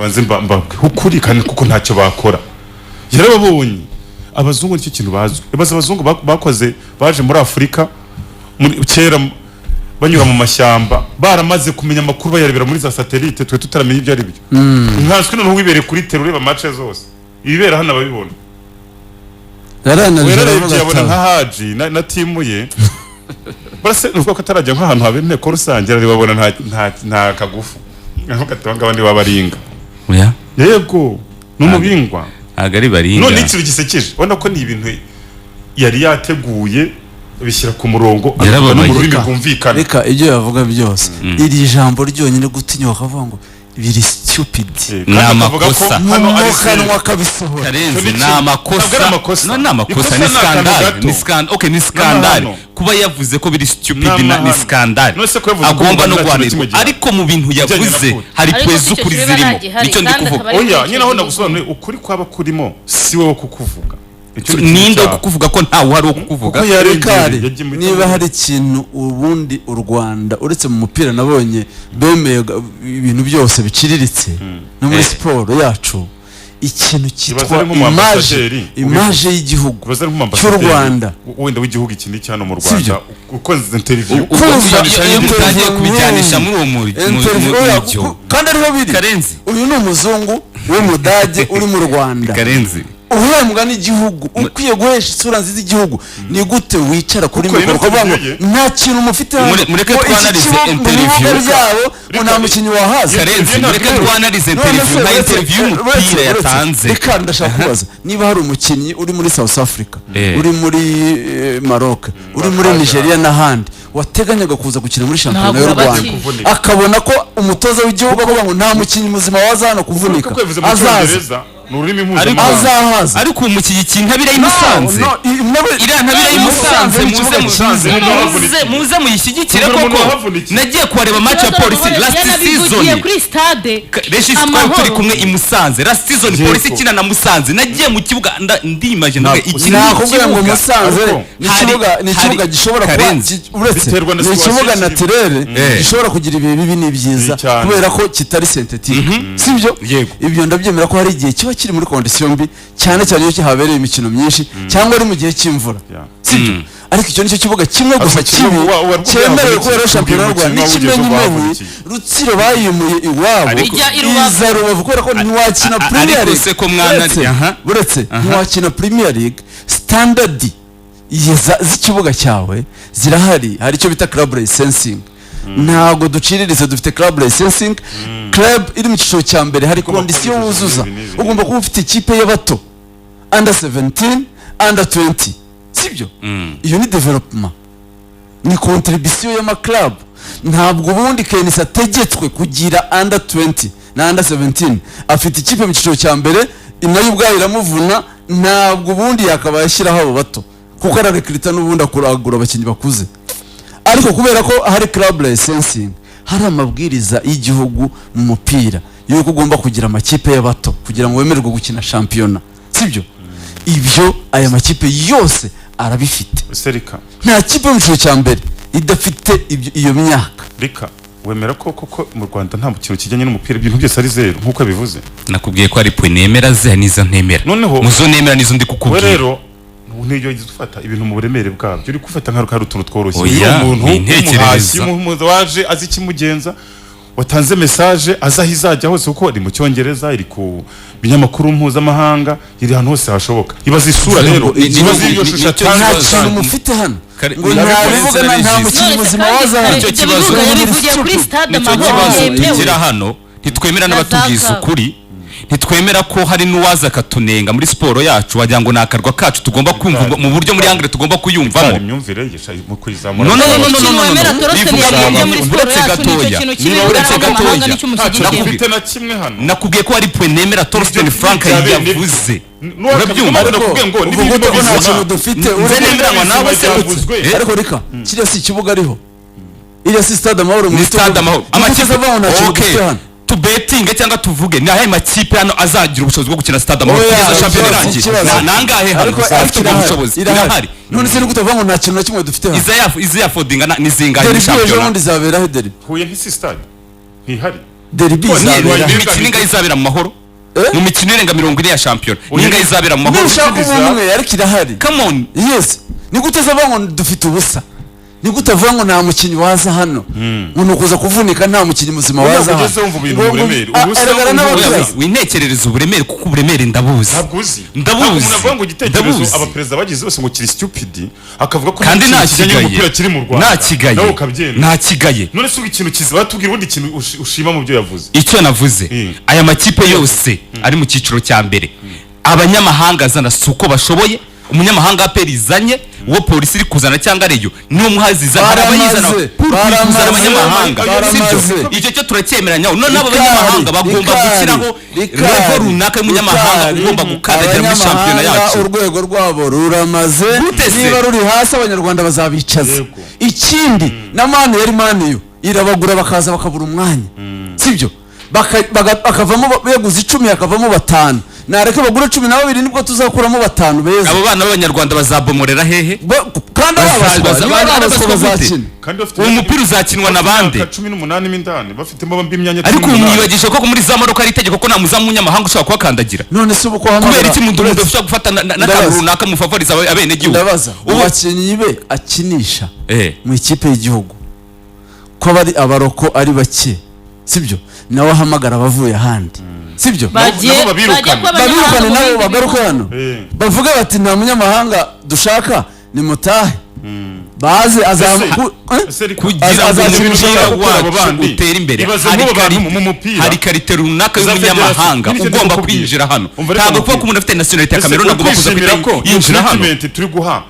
banze ukuri kandi kuko ntacyo bakora yarababonye abazungu nicyo kintu bazwi baza abazungu bakoze baje muri Afrika kera banyura mu mashyamba baramaze kumenya amakuru bayarebera muri za satellite twe tutaramenya ibyo ari byo nkanswe none wibereye kuri tero ureba match zose ibibera hano ababibona yaranaje yabona nka Haji na timu ye barase nuko katarajya nk'ahantu habe nteko rusange ari babona nta kagufu aho katanga abandi babaringa oya yego numubingwa agari baringa none ikintu gisekeje ubona ko ni ibintu yari yateguye bishyira ku murongo no mu rurimi rwumvikana reka ibyo yavuga byose iri jambo ryonyine gutinyuka akavuga ngo biri stupid n'amakosa hano ari kanwa kabisohora Karenzi n'amakosa no n'amakosa ni scandal okay ni scandal kuba yavuze ko biri stupid ni scandal agomba no guhanirwa ariko mu bintu yavuze hari kwezu kuri zirimo nicyo ndi kuvuga oya nyine aho ndagusobanuriye ukuri kwaba kurimo si wowe kukuvuga nindo kukuvuga ko nta uhari wo kukuvuga niba hari ikintu ubundi u Rwanda uretse mu mupira nabonye bemeye ibintu byose biciriritse no muri siporo yacu ikintu cyitwa image y'igihugu cy'u Rwanda wenda w'igihugu ikindi cyane mu Rwanda ukoze interview utangiye kubijyanisha muri uwo muri kandi ariho biri Karenzi uyu ni umuzungu w'umudage uri mu Rwanda Karenzi uhembwa n'igihugu ukwiye guhesha isura nziza igihugu ni gute wicara kuri mikoro kuvuga ngo nta kintu umufite mureke twanalize interview yabo nta mukinyi wahaza Karenzi mureke twanalize interview nka interview y'umupira yatanze reka ndashaka kubaza niba hari umukinyi uri muri South Africa uri muri Maroc uri muri Nigeria n'ahandi wateganyaga kuza gukina muri shampiyona y'u Rwanda akabona ko umutoza w'igihugu avuga ngo nta mukinyi muzima waza hano kuvunika azaza nurimi mpuzamahanga azahaza ariko umukinyi kintabira y'Imusanze ira ntabira y'Imusanze muze muyishyigikire koko nagiye kubareba match ya Police last season kuri stade Regis turi kumwe imusanze last season Police kina na Musanze nagiye mu kibuga ndimagine ikintu nakubwira ngo Musanze ni kibuga gishobora kuba uretse ni kibuga naturel gishobora kugira ibihe bibi n'ibyiza kubera ko kitari synthetique sibyo ibyo ndabyemera ko hari igihe kiba kiri muri condition mbi cyane cyane iyo habereye imikino myinshi cyangwa ari mu gihe cy'imvura sibyo ariko icyo nicyo kibuga kimwe gusa kibi cyemerewe kubera shampiyona y'u Rwanda n'ikimenyimenyi Rutsiro bayimuye iwabo iza Rubavu kubera ko ntiwakina Premier League uretse ntiwakina Premier League standard z'ikibuga cyawe zirahari hari icyo bita club licensing ntago duciririze dufite club licensing club iri mu cyiciro cya mbere hari condition wuzuza ugomba kuba ufite ikipe y'abato under 17 under 20 sibyo iyo ni development ni contribution y'ama club ntabwo ubundi Kenisa ategetswe kugira under 20 na under 17 afite ikipe mu cyiciro cya mbere inayo ubwayo iramuvuna ntabwo ubundi yakaba yashyiraho abo bato kuko ararekrita n'ubundi akuragura abakinnyi bakuze ariko kubera ko hari club licensing hari amabwiriza y'igihugu mu mupira yuko ugomba kugira amakipe y'abato kugira ngo wemererwe gukina shampiyona sibyo ibyo aya makipe yose arabifite serika nta kipe mu cyiciro cya mbere idafite iyo myaka rika wemera ko koko mu Rwanda nta kintu kijyanye n'umupira ibintu byose ari zero nkuko bivuze nakubwiye ko ari point nemera ze nizo ntemera noneho muzo nemera nizo ndi kukubwira rero niyo gifata ibintu mu buremere bwabyo uri gufata nka rutuntu tworoshye umuntu umuhashyi waje azi kimugenza watanze message azahizajya hose uko ari mu Cyongereza iri ku binyamakuru mpuzamahanga iri hano hose hashoboka ibaza isura rero ibaza iyo shusho nta mufite hano ngo ntabivuga nta mukinyi muzima waza icyo kibazo tugira hano ntitwemera n'abatubwiza ukuri ntitwemera ko hari n'uwaza akatunenga muri siporo yacu wagira ngo nakarwa kacu tugomba kumva mu buryo muri angre tugomba kuyumvamo imyumvire yesha mu kwizamura no nakubite na kimwe hano nakubwiye ko hari point nemera Torsten Frank yavuze urabyumva nakubwiye ngo niba nta kintu dufite uremeranywa nawe se ariko rika kiriya si ikibuga ariho iriya si stade amahoro mu stade amahoro amakipe avamo nta kintu dufite hano tubetinge cyangwa tuvuge ni ahe makipe hano azagira ubushobozi bwo gukina stade amahoro kugeza shampiyona irangiye nangahe hano afite ubushobozi irahari none se nuko utavuga ngo nta kintu na kimwe dufite hano iza fodinga nizingahe ni shampiyona ndi zabera hederi huye nk'isi stade ntihari derby izabera imikino ingahe izabera mu mahoro mu mikino irenga 40 ya shampiyona ningahe izabera mu mahoro umwe ariko irahari come on yes ni guteza ngo dufite ubusa ni gutavuga ngo nta mukinyi waza hano umuntu kuza kuvunika nta mukinyi muzima waza hano wintekerereza uburemere kuko uburemere ndabuzi umuntu avuga ngo igitekerezo abaperezida bagize bose ngo kiri stupid akavuga ko kandi nta umupira kiri mu Rwanda nawe ukabyenda nta kigaye none se ikintu kizi batubwira ubundi ikintu ushima mu byo yavuze icyo navuze aya makipe yose ari mu cyiciro cya mbere abanyamahanga zana suko bashoboye umunyamahanga aperizanye uwo polisi iri kuzana cyangwa reyo niwo muhaziza arabayizana kuzana abanyamahanga sibyo icyo cyo turacyemeranya none abo banyamahanga bagomba gushyiraho level runaka y'umunyamahanga ugomba gukandagira muri shampiyona yacu urwego rwabo ruramaze niba ruri hasi abanyarwanda bazabicaza ikindi na mani yari mani yo irabagura bakaza bakabura umwanya sibyo bakavamo beguze 10 akavamo 5 nareke bagura 12 nibwo tuzakuramo 5 beza abo bana b'abanyarwanda bazabomorera hehe kandi bazakina umupira uzakinwa na bande 18 mindane bafitemo bombi imyanya ariko umwibagisha ko muri za Maroc ari itegeko ko nta muzamu munyamahanga ushaka kubakandagira none se uko hamwe kubera iki muntu ushaka gufata n'akantu runaka mu favoriza abene gihugu ndabaza abakinyi be akinisha mu ikipe y'igihugu ko bari abaroko ari bake sibyo nawe ahamagara abavuye ahandi sibyo babirukane nabo bagaruka hano bavuga bati nta munyamahanga dushaka ni mutahe baze kugira wacu utera imbere hari karite runaka y'umunyamahanga ugomba kwinjira hano ntabwo kuba ko umuntu afite nationality ya Cameroon agomba kuza kwinjira hano turi guha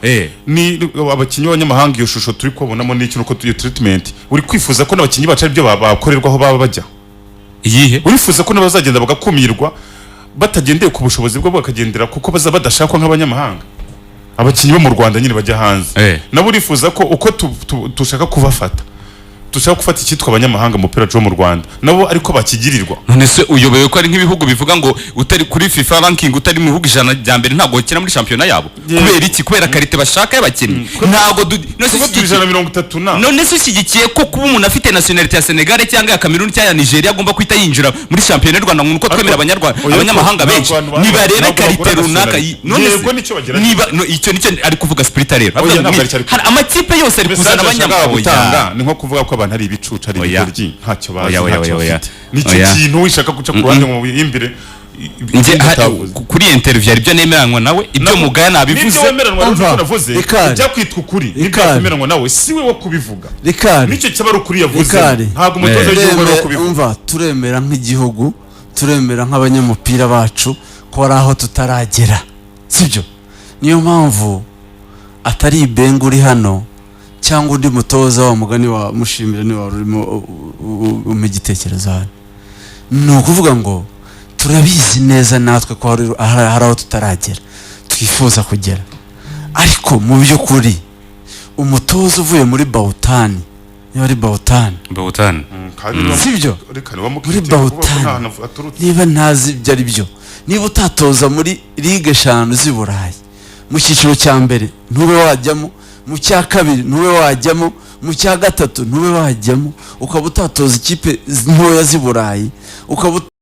ni abakinyi b'abanyamahanga iyo shusho turi kubonamo n'iki nuko iyo treatment uri kwifuza ko n'abakinyi bacu ari byo bakorerwaho baba bajya iyihe urifuza ko n'abazagenda bagakumirwa batagendeye ku bushobozi bwo bakagendera kuko baza badashakwa nk'abanyamahanga abakinyi bo mu Rwanda nyine bajya hanze nabo urifuza ko uko tushaka kubafata dushaka gufata icyitwa abanyamahanga mu mupira wo mu Rwanda nabo ariko bakigirirwa none se uyoboye ko ari nk'ibihugu bivuga ngo utari kuri FIFA ranking utari mu bihugu 100 bya mbere ntabwo ukina muri shampiyona yabo kubera iki kubera karite bashaka y'abakinnyi ntabwo none se ushyigikiye ko kuba umuntu afite nationality ya Senegal cyangwa ya Cameroon cyangwa ya Nigeria agomba kwita yinjira muri shampiyona y'u Rwanda nk'uko twemera abanyamahanga benshi nibarebe karite runaka none niba icyo nicyo ari kuvuga Spirit rero amakipe yose ari kuzana abanyamahanga ni nko kuvuga ko abantu ari ibicuca ari ibiryi ntacyo bazi nicyo kintu wishaka guca ku ruhande mu imbere kuri interview ari byo nemeranwa nawe ibyo mugaya nabivuze ibyo wemeranwa navuze ujya kwitwa ukuri ibyo wemeranwa nawe siwe wo kubivuga nicyo cyaba ukuri yavuze ntabwo umutoza w'igihugu wo kubivuga umva turemera nk'igihugu turemera nk'abanyamupira bacu ko ari aho tutaragera sibyo niyo mpamvu atari ibenga uri hano cyangwa undi mutoza wa mugani wa mushimira ni warurimo umigitekerezo hano ni ukuvuga ngo turabizi neza natwe ko hari aho tutaragera twifuza kugera ariko mu by'ukuri umutoza uvuye muri Bawutani niba ari Bawutani sibyo muri Bawutani niba ntazi ibyo ari byo niba utatoza muri ligue 5 z'i Burayi mu cyiciro cya mbere ntube wajyamo mu cya kabiri ntube wajyamo mu cya gatatu ntube wajyamo ukaba utatoza ikipe ntoya z'i Burayi ukaba